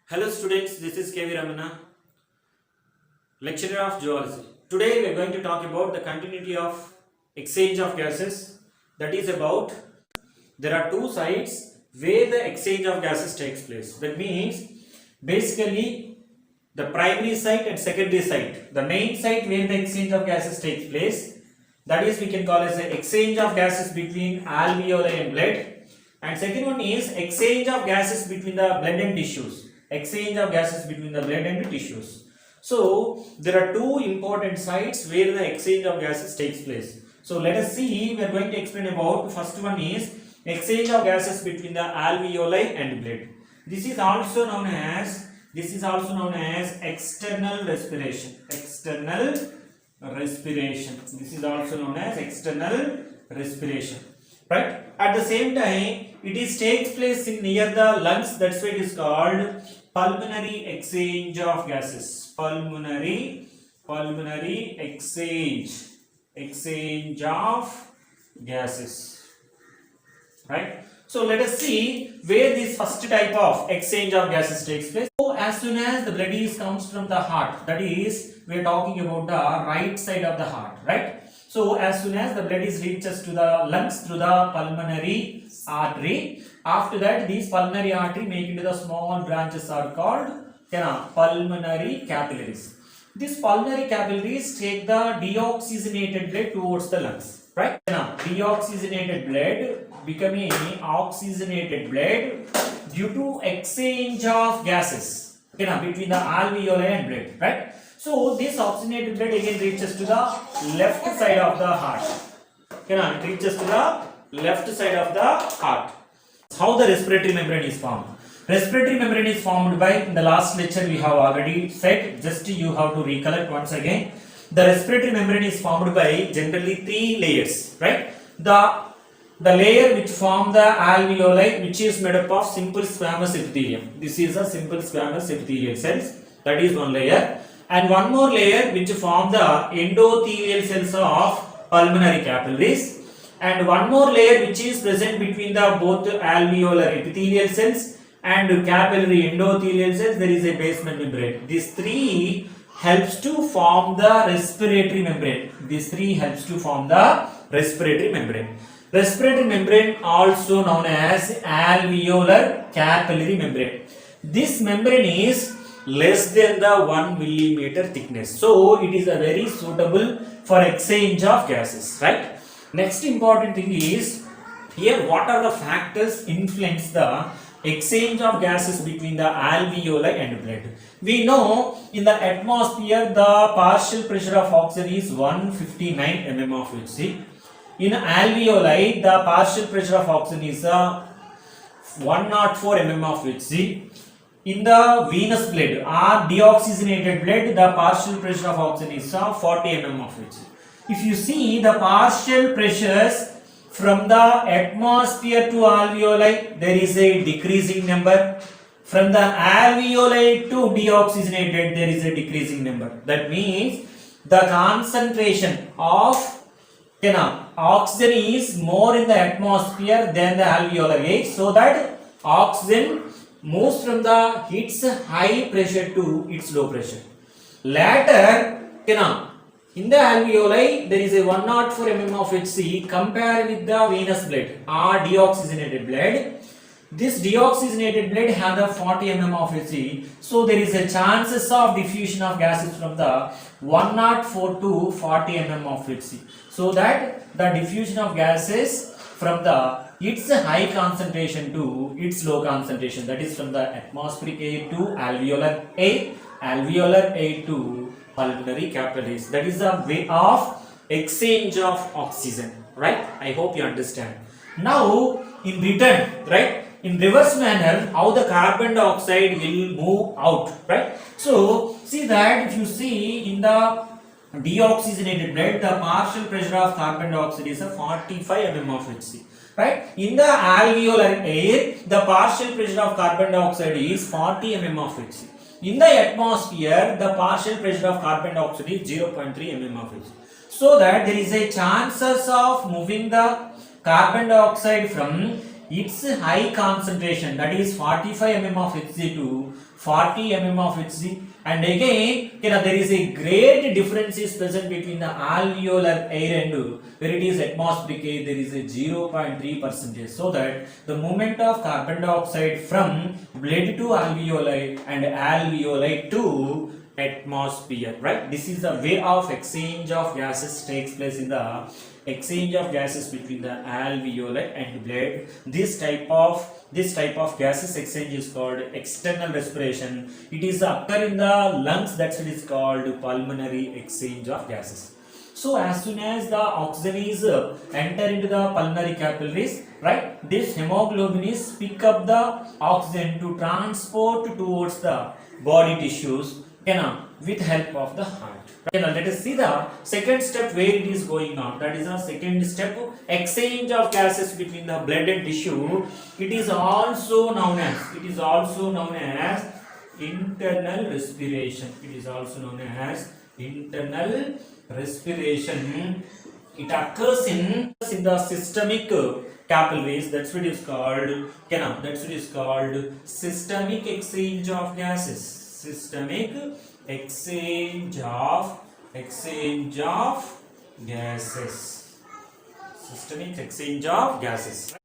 Hello students, this is KV Ramana, lecturer of Zoology. Today we are going to talk about the continuity of exchange of gases. That is about there are two sites where the exchange of gases takes place. That means basically the primary site and secondary site. The main site where the exchange of gases takes place, that is we can call as the exchange of gases between alveoli and blood. And second one is exchange of gases between the blood and tissues. Exchange of gases between the blood and the tissues. So there are two important sites where the exchange of gases takes place. So let us see, we are going to explain about first one is exchange of gases between the alveoli and blood. This is also known as external respiration. External respiration. This is also known as external respiration. Right? At the same time, it takes place in near the lungs. That's why it is called pulmonary exchange of gases. Pulmonary exchange of gases. Right? So let us see where this first type of exchange of gases takes place. So as soon as the blood comes from the heart, that is we are talking about the right side of the heart, right? So as soon as the blood reaches to the lungs through the pulmonary artery, after that these pulmonary artery make into the small branches are called pulmonary capillaries. These pulmonary capillaries take the deoxygenated blood towards the lungs, right? Deoxygenated blood becoming oxygenated blood due to exchange of gases between the alveoli and blood, right? So this oxygenated blood again reaches to the left side of the heart. It reaches to the left side of the heart. How the respiratory membrane is formed? Respiratory membrane is formed by, in the last lecture we have already said, just you have to recollect once again. The respiratory membrane is formed by generally three layers, right? The layer which form the alveoli, which is made up of simple squamous epithelium. This is a simple squamous epithelial cells. That is one layer. And one more layer which form the endothelial cells of pulmonary capillaries. And one more layer which is present between the both alveolar epithelial cells and capillary endothelial cells. There is a basement membrane. These three helps to form the respiratory membrane. These three helps to form the respiratory membrane. Respiratory membrane also known as alveolar capillary membrane. This membrane is less than the 1 millimeter thickness. So it is a very suitable for exchange of gases, right? Next important thing is here what are the factors influence the exchange of gases between the alveoli and blood. We know in the atmosphere the partial pressure of oxygen is 159 mm of Hg. In alveoli the partial pressure of oxygen is 104 mm of Hg. In the venous blood or deoxygenated blood, the partial pressure of oxygen is 40 mm of Hg. If you see the partial pressures from the atmosphere to alveoli, there is a decreasing number. From the alveoli to deoxygenated, there is a decreasing number. That means the concentration of oxygen is more in the atmosphere than the alveolar age, so that oxygen moves from its high pressure to its low pressure. Later, in the alveoli there is a 104 mm of Hg compared with the venous blood or deoxygenated blood. This deoxygenated blood has a 40 mm of Hg, so there is a chances of diffusion of gases from the 104 to 40 mm of Hg, so that the diffusion of gases from its high concentration to its low concentration, that is from the atmospheric air to alveolar air to pulmonary capillaries. That is the way of exchange of oxygen, right? I hope you understand. Now in return, right, in reverse manner, how the carbon dioxide will move out, right? So see that if you see in the deoxygenated blood, the partial pressure of carbon dioxide is 45 mm of Hg. Right? In the alveolar air, the partial pressure of carbon dioxide is 40 mm of Hg. In the atmosphere, the partial pressure of carbon dioxide is 0.3 mm of Hg. So that there is a chances of moving the carbon dioxide from its high concentration, that is 45 mm of Hg to 40 mm of Hg, and again there is a great difference is present between the alveolar air and where it is atmospheric air, there is a 0.3%, so that the movement of carbon dioxide from blood to alveoli and alveoli to atmosphere, right? This is the way of exchange of gases takes place in the exchange of gases between the alveoli and blood. This type of gases exchange is called external respiration. It is occur in the lungs, that's what is called pulmonary exchange of gases. So as soon as the oxygen is enter into the pulmonary capillaries, right, this hemoglobin is pick up the oxygen to transport towards the body tissues, with help of the heart. Let us see the second step where it is going on. That is the second step, exchange of gases between the blood and tissue. It is also known as internal respiration. It is also known as internal respiration. It occurs in the systemic capillaries. That's what is called. That's what is called systemic exchange of gases. Systemic exchange of gases. Systemic exchange of gases.